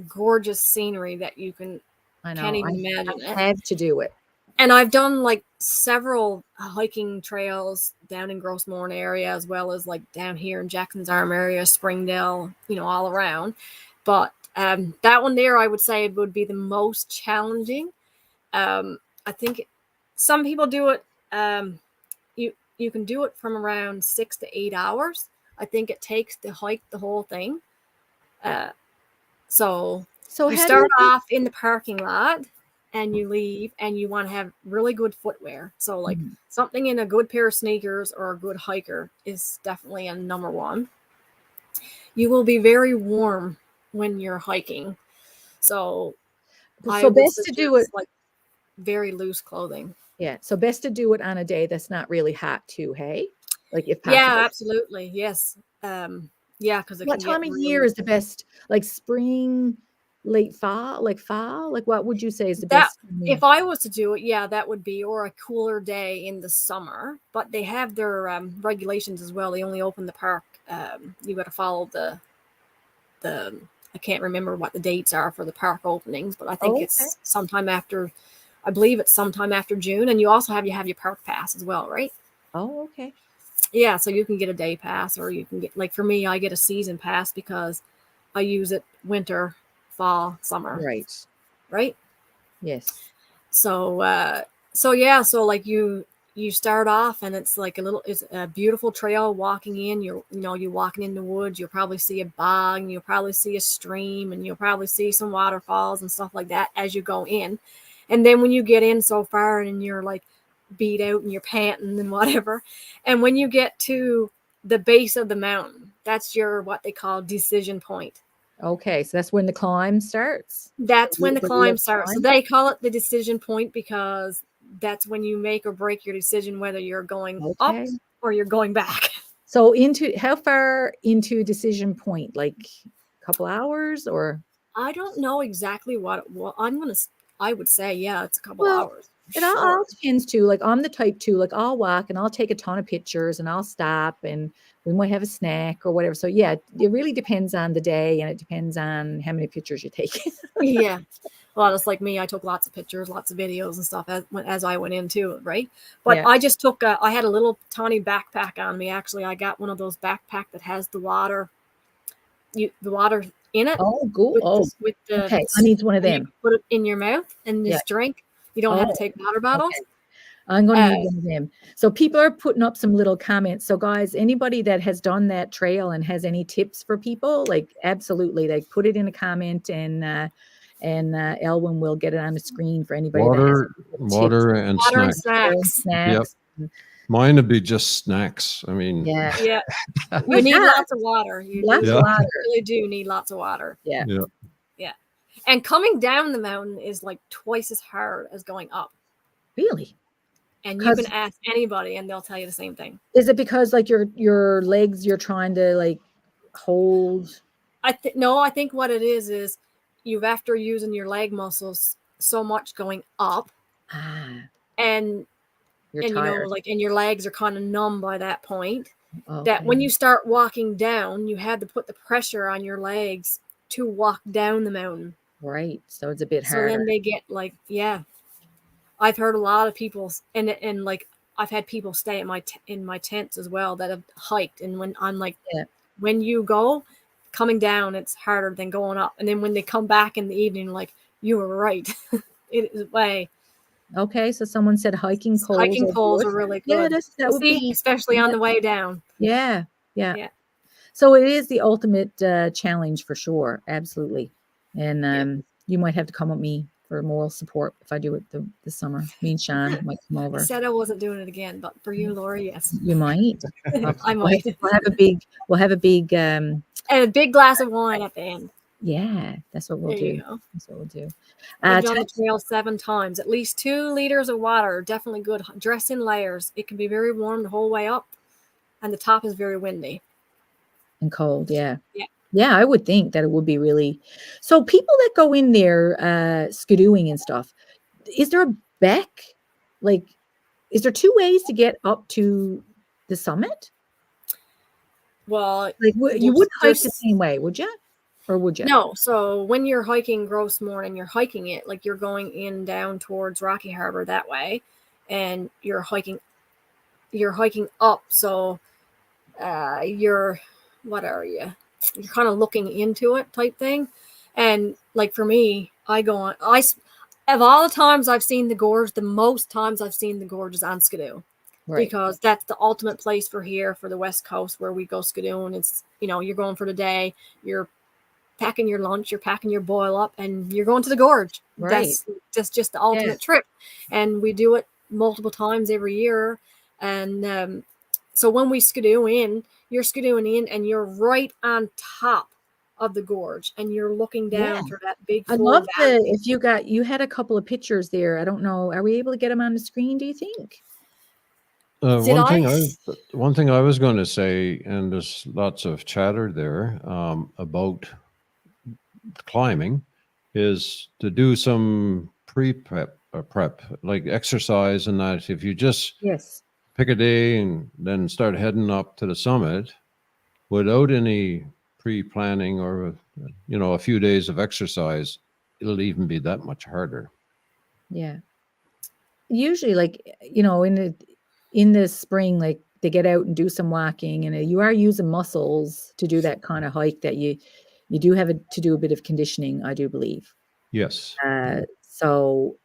gorgeous scenery that you can't even imagine. I have to do it. And I've done like several hiking trails down in Grossmorn area, as well as like down here in Jackson's Arm area, Springdale, all around. But that one there, I would say would be the most challenging. I think some people do it. You can do it from around 6 to 8 hours. I think it takes to hike the whole thing. So you start off in the parking lot. And you leave, and you want to have really good footwear. So like something in a good pair of sneakers or a good hiker is definitely a number one. You will be very warm when you're hiking. So best to do it like very loose clothing. Yeah. So best to do it on a day that's not really hot too, hey? Like if possible. Yeah, absolutely. Yes. Yeah, because what time of year is the best? Like spring, late fall, like what would you say is the best? If I was to do it, yeah, that would be, or a cooler day in the summer. But they have their regulations as well. They only open the park. You got to follow the. I can't remember what the dates are for the park openings, but I think it's sometime after. I believe it's sometime after June, and you also have your park pass as well, right? Oh, okay. Yeah, so you can get a day pass, or you can get, like for me, I get a season pass because I use it winter, fall, summer. Right. Yes. So like you start off, and it's like it's a beautiful trail walking in. You're walking in the woods. You'll probably see a bog, and you'll probably see a stream, and you'll probably see some waterfalls and stuff like that as you go in. And then when you get in so far, and you're like beat out and you're panting and whatever, and when you get to the base of the mountain, that's your what they call decision point. Okay, so that's when the climb starts. That's when the climb starts. So they call it the decision point because that's when you make or break your decision whether you're going up or you're going back. So how far into decision point? Like a couple hours, or? I don't know exactly what. Well, I would say, yeah, it's a couple hours. It all depends too. Like I'm the type too. Like I'll walk and I'll take a ton of pictures and I'll stop and we might have a snack or whatever. So yeah, it really depends on the day and it depends on how many pictures you take. Yeah. Well, it's like me. I took lots of pictures, lots of videos and stuff as I went into it, right? But I just took. I had a little tiny backpack on me. Actually, I got one of those backpack that has the water. The water in it. Oh, cool. Okay, I need one of them. Put it in your mouth and just drink. You don't have to take water bottles. Okay. I'm going to need one of them. So people are putting up some little comments. So guys, anybody that has done that trail and has any tips for people, like absolutely, like put it in a comment and Elwyn will get it on the screen for anybody. Water and snacks. Yep. Mine would be just snacks. I mean, yeah. You need lots of water. You really do need lots of water. Yeah. And coming down the mountain is like twice as hard as going up. Really? And you can ask anybody and they'll tell you the same thing. Is it because like your legs you're trying to like hold? No, I think what it is you've after using your leg muscles so much going up. And you're tired. And your legs are kind of numb by that point. That when you start walking down, you had to put the pressure on your legs to walk down the mountain. Right. So it's a bit harder. So then they get like, I've heard a lot of people and like I've had people stay in my tents as well that have hiked. And when I'm like, when you go coming down, it's harder than going up. And then when they come back in the evening, like you were right. It is way. Okay. So someone said hiking poles. Hiking poles are really good. Yeah, that would be especially on the way down. Yeah. So it is the ultimate challenge for sure. Absolutely. And you might have to come with me for moral support if I do it this summer. Me and Sean might come I over. said I wasn't doing it again, but for you, Laura, yes. You might. I might. We'll have a big And a big glass of wine at the end. yeah, that's what we'll There do. you go. That's what we'll do. I've done the trail 7 times. At least 2 liters of water, definitely good. Dress in layers. It can be very warm the whole way up, and the top is very windy. And cold, yeah. Yeah. Yeah, I would think that it would be really. So people that go in there skidooing and stuff, is there a beck? Like, is there 2 ways to get up to the summit? Well, Like, you wouldn't hike the same way, would you? Or would you? No. So when you're hiking Gross Moor and you're hiking it, like you're going in down towards Rocky Harbor that way, and you're hiking up. So what are you? You're kind of looking into it type thing. And like for me, of all the times I've seen the gorge, the most times I've seen the gorge is on Skidoo. Right. Because that's the ultimate place for the West Coast where we go skidooing. It's, you're going for the day, you're packing your lunch, you're packing your boil up, and you're going to the gorge. Right. That's just the ultimate trip. And we do it multiple times every year. And so when we skidoo in, you're skidooing in and you're right on top of the gorge and you're looking down through that big I love if you had a couple of pictures there. I don't know. Are we able to get them on the screen, do you think? One thing I was going to say, and there's lots of chatter there about climbing, is to do some prep, like exercise, and that if you just pick a day and then start heading up to the summit without any pre-planning or a few days of exercise, it'll even be that much harder. Yeah. Usually, like, in the spring, like they get out and do some walking, and you are using muscles to do that kind of hike that you do have to do a bit of conditioning, I do believe. Yes. So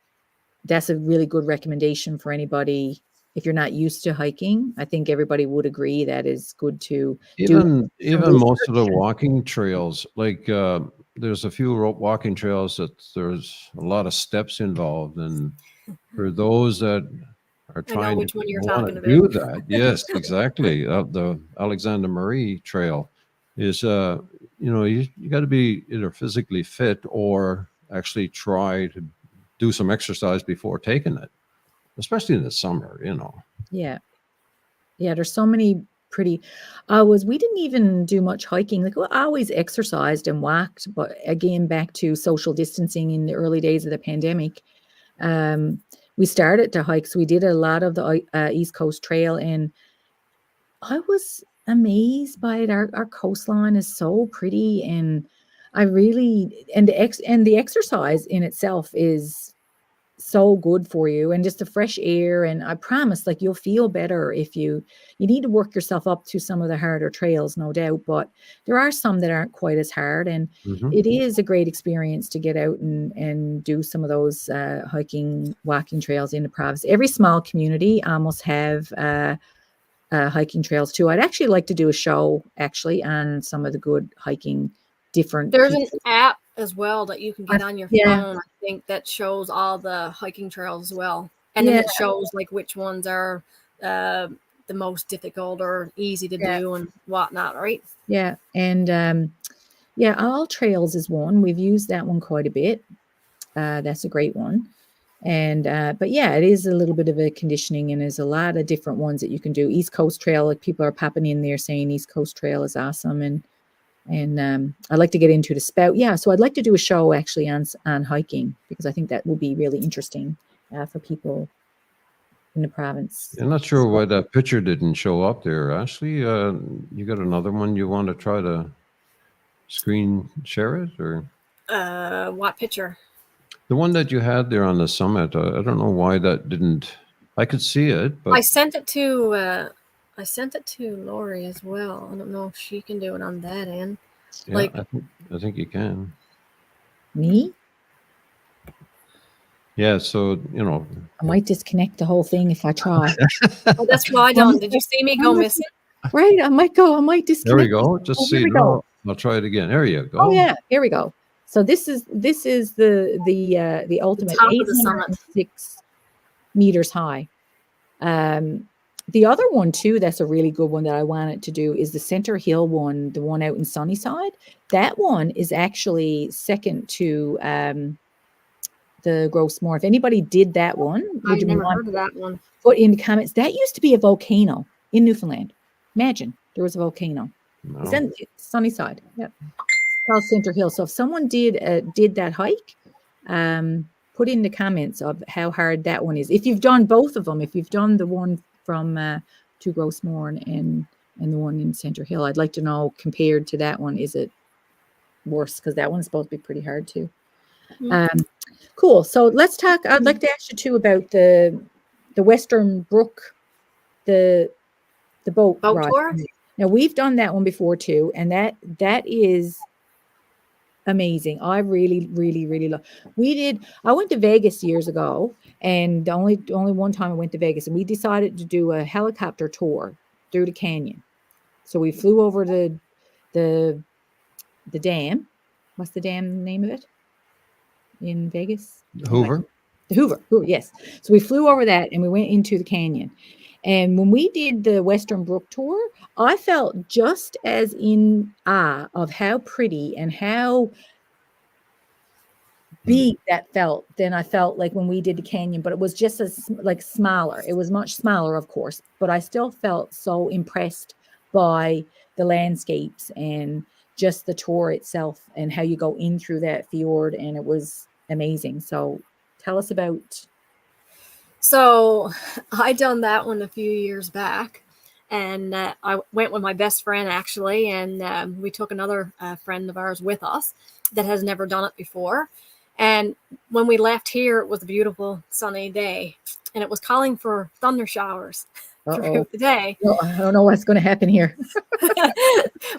that's a really good recommendation for anybody. If you're not used to hiking, I think everybody would agree that is good to do. Even most of the walking trails, like there's a few walking trails that there's a lot of steps involved, and for those that are trying to do that, yes, exactly. The Alexander Marie Trail is, you got to be either physically fit or actually try to do some exercise before taking it, especially in the summer, Yeah. There's so many pretty, we didn't even do much hiking. Like, we always exercised and walked, but again, back to social distancing in the early days of the pandemic. We started to hike. So we did a lot of the East Coast Trail, and I was amazed by it. Our coastline is so pretty, and the exercise in itself is so good for you, and just the fresh air. And I promise, like, you'll feel better if you need to work yourself up to some of the harder trails, no doubt, but there are some that aren't quite as hard, and it is a great experience to get out and do some of those hiking, walking trails in the province. Every small community almost have hiking trails too. I'd actually like to do a show on some of the good hiking There's an app as well that you can get on your phone, I think, that shows all the hiking trails as well. And then it shows like which ones are the most difficult or easy to do and whatnot, right? Yeah. And All Trails is one. We've used that one quite a bit. That's a great one. And but it is a little bit of a conditioning, and there's a lot of different ones that you can do. East Coast Trail, like, people are popping in there saying East Coast Trail is awesome, and I'd like to get into the spout. So I'd like to do a show actually on hiking, because I think that will be really interesting for people in the province. I'm not sure why that picture didn't show up there, Ashley. You got another one you want to try to screen share it, or what picture? The one that you had there on the summit. I don't know why that didn't. I could see it, but I sent it to Lori as well. I don't know if she can do it on that end. Yeah, I think you can. Me? Yeah, so I might disconnect the whole thing if I try. Oh, that's why I don't. Did you see me go missing? Right? I might disconnect. There we go. Just Oh, here see. we go. No, I'll try it again. There you go. Oh yeah, here we go. So this is the ultimate top of the summit. 806 meters high. The other one too, that's a really good one that I wanted to do is the Center Hill one, the one out in Sunnyside. That one is actually second to the Grossmore. If anybody did that one, I've never heard of that one. Put in the comments. That used to be a volcano in Newfoundland. Imagine there was a volcano. No. It's in Sunnyside. Yep. Called Center Hill. So if someone did that hike, put in the comments of how hard that one is. If you've done both of them, if you've done the one from to Grossmore and the one in Center Hill, I'd like to know compared to that one, is it worse? Because that one's supposed to be pretty hard too. Mm-hmm. Cool. So let's talk. I'd like to ask you too about the Western Brook, the boat ride. Tour. Now we've done that one before too, and that is amazing. I really, really, really love. I went to Vegas years ago, and only one time I went to Vegas, and we decided to do a helicopter tour through the canyon. So we flew over the dam. What's the dam name of it in Vegas? Hoover. The Hoover, yes. So we flew over that, and we went into the canyon. And when we did the Western Brook tour, I felt just as in awe of how pretty and how big that felt than I felt like when we did the canyon, but it was just smaller. It was much smaller, of course, but I still felt so impressed by the landscapes and just the tour itself and how you go in through that fjord, and it was amazing. So tell us about. So I done that one a few years back, and I went with my best friend actually, and we took another friend of ours with us that has never done it before. And when we left here, it was a beautiful sunny day, and it was calling for thunder showers throughout the day. Well, I don't know what's going to happen here.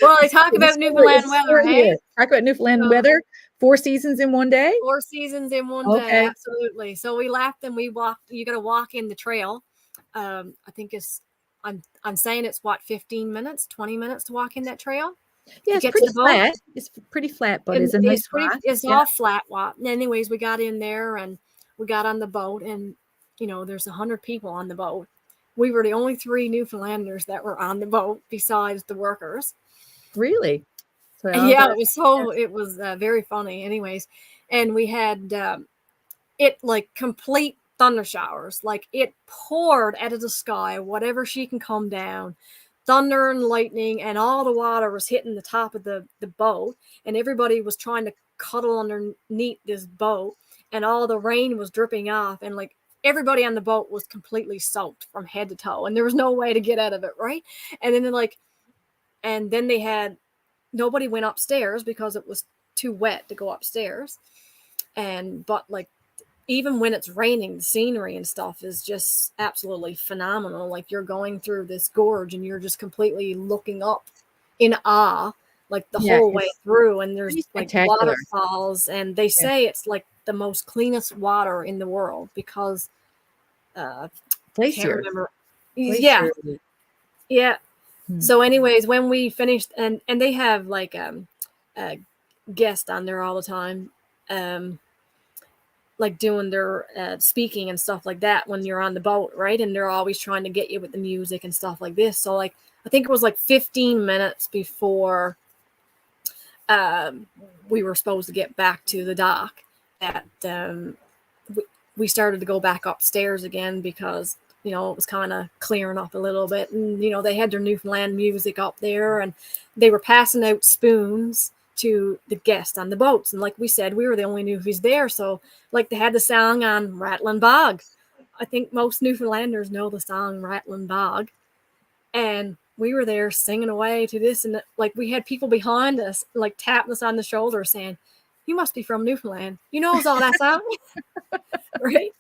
Well, they talk about Newfoundland weather, hey? Talk about Newfoundland weather. 4 seasons in one day? 4 seasons in one day, absolutely. So we left and we walked. You got to walk in the trail. I think I'm saying it's 15 minutes, 20 minutes to walk in that trail. Yeah, it's pretty flat. It's pretty flat, but it's a nice rock. It's all flat walk. Anyways, we got in there and we got on the boat, and there's 100 people on the boat. We were the only 3 Newfoundlanders that were on the boat besides the workers. Really? So yeah, it was very funny. Anyways, and we had it like complete thunder showers. Like it poured out of the sky, whatever she can come down. Thunder and lightning, and all the water was hitting the top of the boat, and everybody was trying to cuddle underneath this boat, and all the rain was dripping off, and like everybody on the boat was completely soaked from head to toe, and there was no way to get out of it, right? And then they had nobody went upstairs because it was too wet to go upstairs, but even when it's raining, the scenery and stuff is just absolutely phenomenal. Like you're going through this gorge and you're just completely looking up in awe, like the whole way through. And there's like waterfalls, and they say it's like the most cleanest water in the world because glacier. Yeah. So anyways, when we finished, and they have like a guest on there all the time, like doing their speaking and stuff like that when you're on the boat, right? And they're always trying to get you with the music and stuff like this. So like I think it was like 15 minutes before we were supposed to get back to the dock that we started to go back upstairs again because it was kind of clearing up a little bit, and they had their Newfoundland music up there, and they were passing out spoons to the guests on the boats. And like we said, we were the only Newfies there. So like they had the song on Rattling Bog. I think most Newfoundlanders know the song Rattling Bog. And we were there singing away to this. And like we had people behind us, like tapping us on the shoulder saying, "You must be from Newfoundland. You know all that song." Right.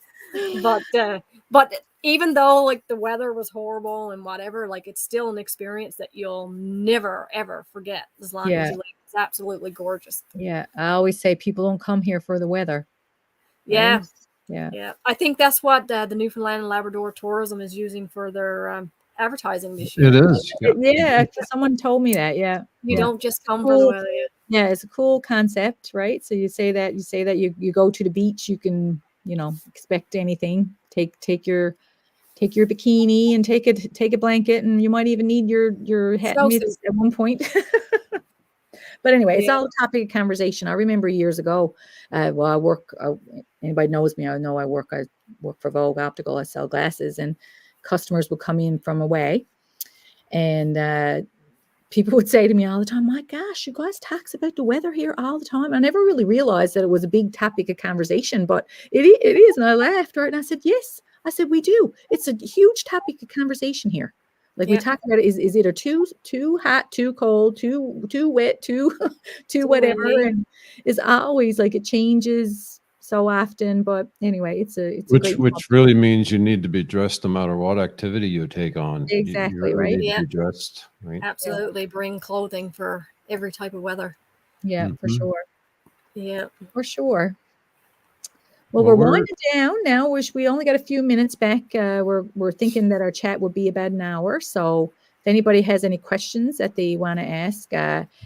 But even though like the weather was horrible and whatever, like it's still an experience that you'll never, ever forget as long as you live. It's absolutely gorgeous. Yeah. I always say people don't come here for the weather. Right? Yeah. I think that's what the Newfoundland and Labrador tourism is using for their advertising this year. It is. Yeah, someone told me that. Yeah. You Yeah. don't just come for the weather. Yeah, it's a cool concept, right? So you say that you go to the beach, you can, expect anything. Take your bikini and take a blanket, and you might even need your hat and mitts at one point. But anyway, it's all a topic of conversation. I remember years ago, I work, anybody knows me, I know I work for Vogue Optical. I sell glasses, and customers would come in from away, and people would say to me all the time, my gosh, you guys talk about the weather here all the time. I never really realized that it was a big topic of conversation, but it is. And I laughed, right? And I said, yes. I said, we do. It's a huge topic of conversation here. Like we talk about it, is either too hot, too cold, too wet, too whatever. Windy. And it's always like it changes so often. But anyway, it's a great which really means you need to be dressed no matter what activity you take on. Exactly, you really right? Need to be dressed, right? Absolutely. Bring clothing for every type of weather. Yeah, for sure. Yeah. For sure. Well, we're winding down now. We only got a few minutes back. We're thinking that our chat will be about an hour. So if anybody has any questions that they want to ask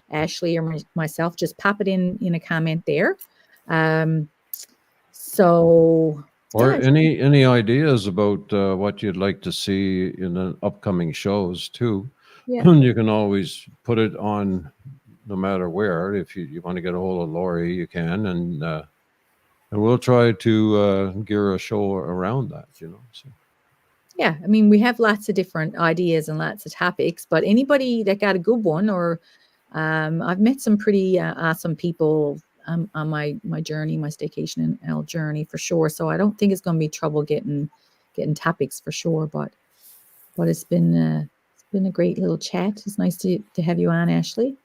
Ashley or myself, just pop it in a comment there. Any ideas about what you'd like to see in the upcoming shows too? Yeah. You can always put it on no matter where. If you want to get a hold of Lori, you can, and we'll try to gear a show around that, So. Yeah, I mean, we have lots of different ideas and lots of topics, but anybody that got a good one, or I've met some pretty awesome people on my journey, my StayCationNL journey for sure. So I don't think it's going to be trouble getting topics for sure. But it's been a great little chat. It's nice to have you on, Ashley.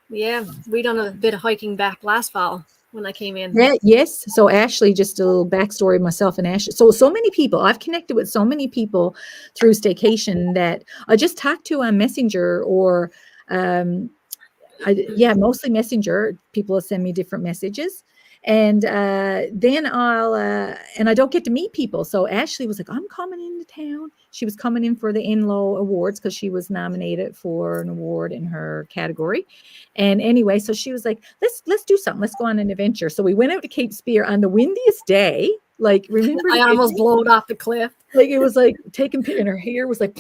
Yeah, we done a bit of hiking back last fall when I came in. Yeah, yes. So Ashley, just a little backstory of myself and Ashley. So many people, I've connected with so many people through StayCation that I just talked to on Messenger or, mostly Messenger. People will send me different messages. And then and I don't get to meet people. So Ashley was like, I'm coming into town. She was coming in for the INLO Awards because she was nominated for an award in her category. And anyway, so she was like, let's do something. Let's go on an adventure. So we went out to Cape Spear on the windiest day. Like, remember? I almost blowed off the cliff. Like, it was like taking, and her hair was like,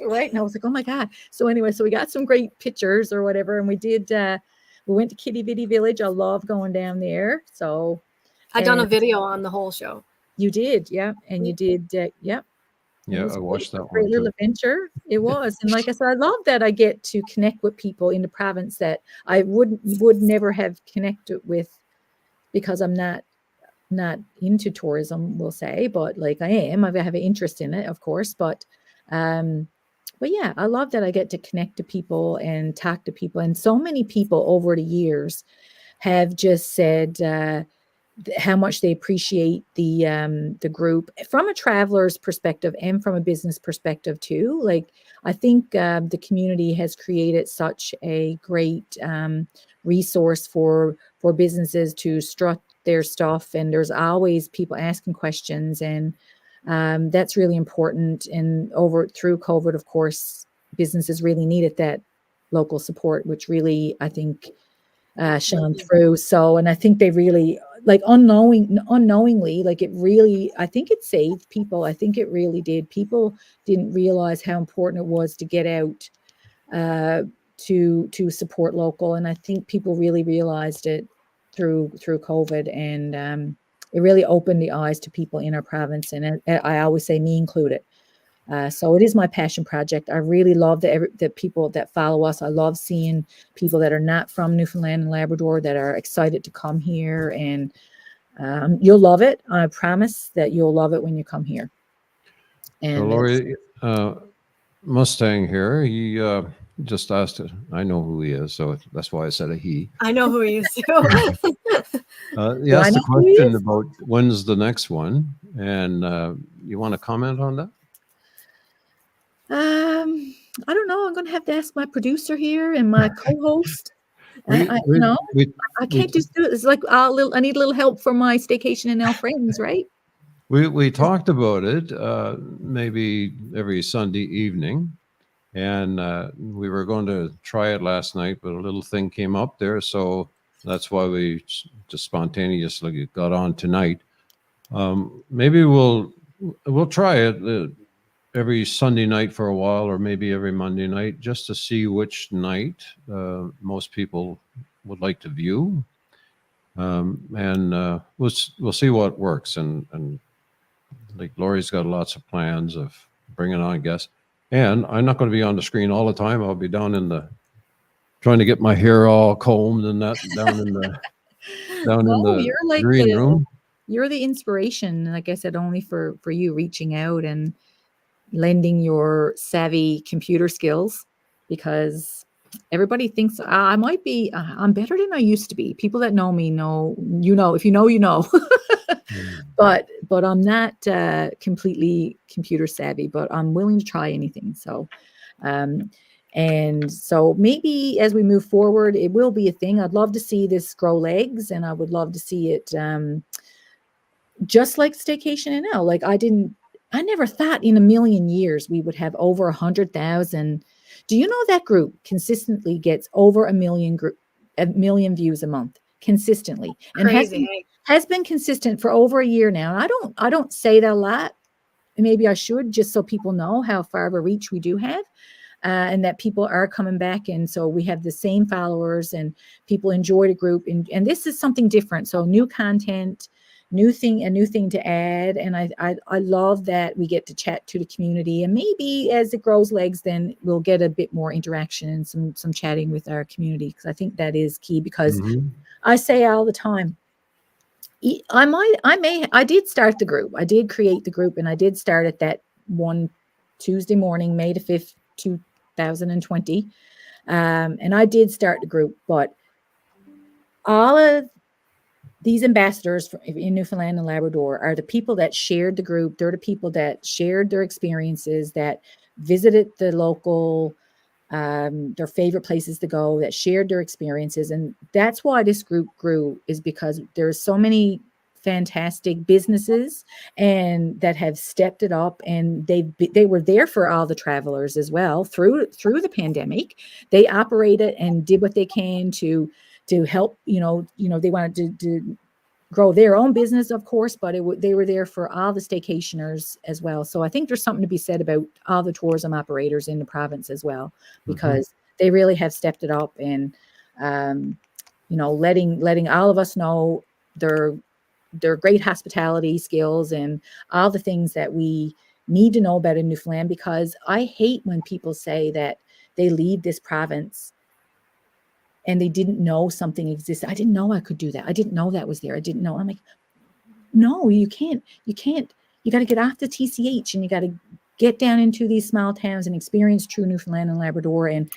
right. And I was like, oh my God. So anyway, so we got some great pictures or whatever. And we did, we went to Kitty Bitty Village. I love going down there. So I done a video on the whole show. You did, yeah. And you did, yeah. Yeah, I watched that one. Great little adventure. It was. And like I said, I love that I get to connect with people in the province that I would never have connected with because I'm not into tourism, we'll say, but like I am. I have an interest in it, of course. But yeah, I love that I get to connect to people and talk to people. And so many people over the years have just said how much they appreciate the group from a traveler's perspective and from a business perspective too. Like, I think the community has created such a great resource for businesses to strut their stuff. And there's always people asking questions, and that's really important. And through COVID, of course, businesses really needed that local support, which really, I think, shone through. So, and I think they really, like, unknowingly, like, it really, I think it saved people. I think it really did. People didn't realize how important it was to get out to support local. And I think people really realized it through COVID, and it really opened the eyes to people in our province. And I always say, me included. So it is my passion project. I really love the people that follow us. I love seeing people that are not from Newfoundland and Labrador that are excited to come here, and you'll love it. I promise that you'll love it when you come here. And so Lori, Mustang here, he just asked it. I know who he is, so that's why I said a he. I know who he is too. He asked a question about when's the next one, and you want to comment on that? I don't know. I'm going to have to ask my producer here and my co-host. I can't just do it. It's like I need a little help from my StayCationNL friends, right? We talked about it maybe every Sunday evening, and we were going to try it last night, but a little thing came up there, so that's why we just spontaneously got on tonight. Maybe we'll try it every Sunday night for a while, or maybe every Monday night, just to see which night most people would like to view, and we'll see what works. And like Lori's got lots of plans of bringing on guests, and I'm not going to be on the screen all the time. I'll be down in the trying to get my hair all combed and that down in the You're like green room. You're the inspiration, like I said, only for you reaching out and lending your savvy computer skills, because everybody thinks I might be, I'm better than I used to be. People that know me know, if you know, you know. But I'm not completely computer savvy, but I'm willing to try anything. So, and so maybe as we move forward, it will be a thing. I'd love to see this grow legs, and I would love to see it just like StayCationNL. Like I never thought in a million years we would have over 100,000. Do you know that group consistently gets over a million views a month consistently, and has been consistent for over a year now. And I don't say that a lot. Maybe I should, just so people know how far of a reach we do have, and that people are coming back. And so we have the same followers, and people enjoy the group. And this is something different. So new content, a new thing to add. And I love that we get to chat to the community, and maybe as it grows legs, then we'll get a bit more interaction and some chatting with our community, because I think that is key. Because I say all the time, I did start the group. I did create the group, and I did start at that one Tuesday morning, May the 5th, 2020. And I did start the group, but all of these ambassadors in Newfoundland and Labrador are the people that shared the group. They're the people that shared their experiences, that visited the local, their favorite places to go, that shared their experiences. And that's why this group grew, is because there's so many fantastic businesses and that have stepped it up, and they were there for all the travelers as well through the pandemic. They operated and did what they can to help, they wanted to grow their own business, of course, but they were there for all the staycationers as well. So I think there's something to be said about all the tourism operators in the province as well, because they really have stepped it up, and letting all of us know their great hospitality skills and all the things that we need to know about in Newfoundland. Because I hate when people say that they leave this province and they didn't know something existed. I didn't know I could do that. I didn't know that was there. I didn't know. I'm like, no, you can't. You got to get off the TCH, and you got to get down into these small towns and experience true Newfoundland and Labrador. And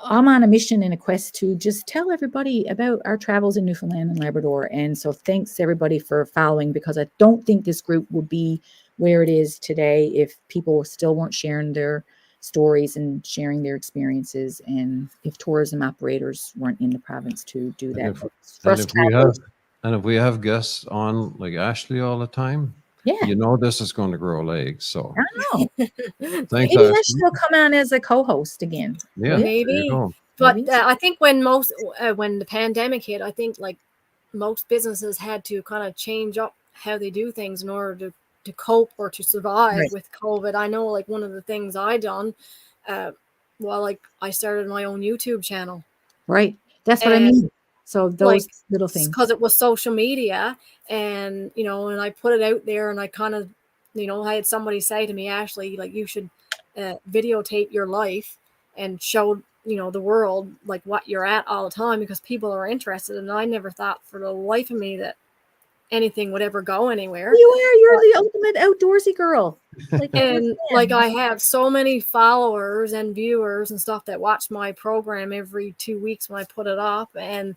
I'm on a mission and a quest to just tell everybody about our travels in Newfoundland and Labrador. And so thanks everybody for following, because I don't think this group would be where it is today if people still weren't sharing their stories and sharing their experiences, and if tourism operators weren't in the province to do that. And if we have guests on like Ashley all the time, this is going to grow legs. So I know. Thanks, maybe Ashley will come on as a co-host again. Yeah, maybe. But I think when the pandemic hit, I think like most businesses had to kind of change up how they do things in order to cope or to survive with COVID. I know, like, one of the things I done, I started my own YouTube channel. Right. That's what I mean. So those little things. Because it was social media, and, and I put it out there, and I kind of, I had somebody say to me, Ashley, like, you should videotape your life and show, the world, like, what you're at all the time, because people are interested. And I never thought for the life of me that anything would ever go anywhere. You're the ultimate outdoorsy girl. I have so many followers and viewers and stuff that watch my program every 2 weeks when I put it up, and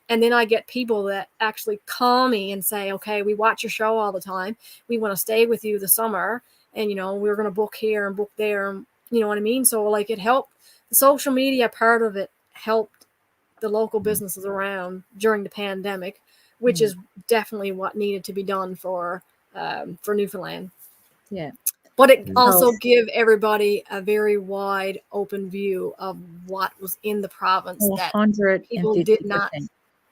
then I get people that actually call me and say, okay, we watch your show all the time, we want to stay with you the summer, and we're going to book here and book there, and you know what I mean. So it helped, the social media part of it helped the local businesses around during the pandemic, which is definitely what needed to be done for for Newfoundland. Yeah. But it also give everybody a very wide open view of what was in the province that people did not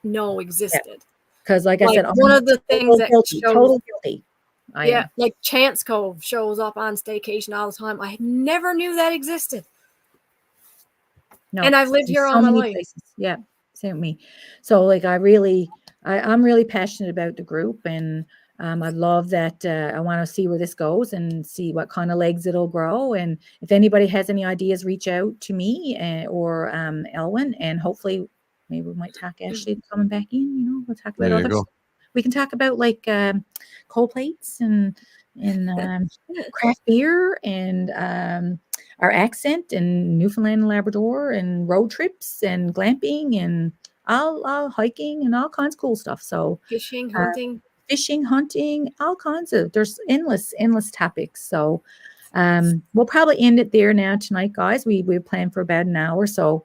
know existed. Because like I said, one of the things that shows, totally guilty. Like Chance Cove shows up on Staycation all the time. I never knew that existed. No, and I've lived here all my life. Places. Yeah, same with me. So like I'm really passionate about the group, and I love that. I want to see where this goes and see what kind of legs it'll grow. And if anybody has any ideas, reach out to me or Elwyn, and hopefully maybe we might talk Ashley coming back in. We'll talk about other stuff. We can talk about like cold plates and craft beer and our accent and Newfoundland and Labrador and road trips and glamping and all hiking and all kinds of cool stuff. So fishing, hunting, all kinds of, there's endless topics. So we'll probably end it there now tonight, guys. We planned for about an hour. So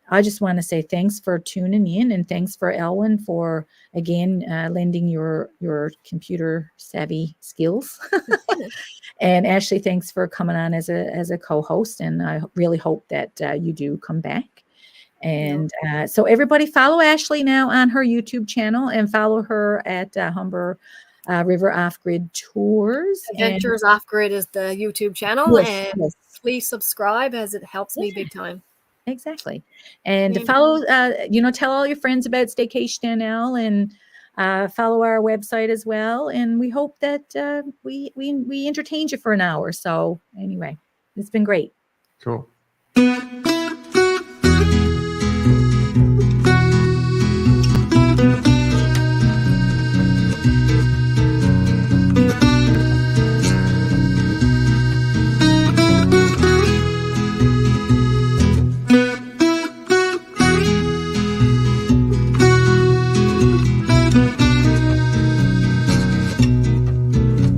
I just want to say thanks for tuning in, and thanks for Elwyn for again lending your computer savvy skills. And Ashley, thanks for coming on as a co-host, and I really hope that you do come back. And so everybody follow Ashley now on her YouTube channel, and follow her at Humber River Off-Grid Tours. Adventures Off-Grid is the YouTube channel, and please subscribe as it helps me big time. Exactly. And to follow, tell all your friends about StayCationNL, and follow our website as well. And we hope that we entertained you for an hour. So anyway, it's been great. Cool.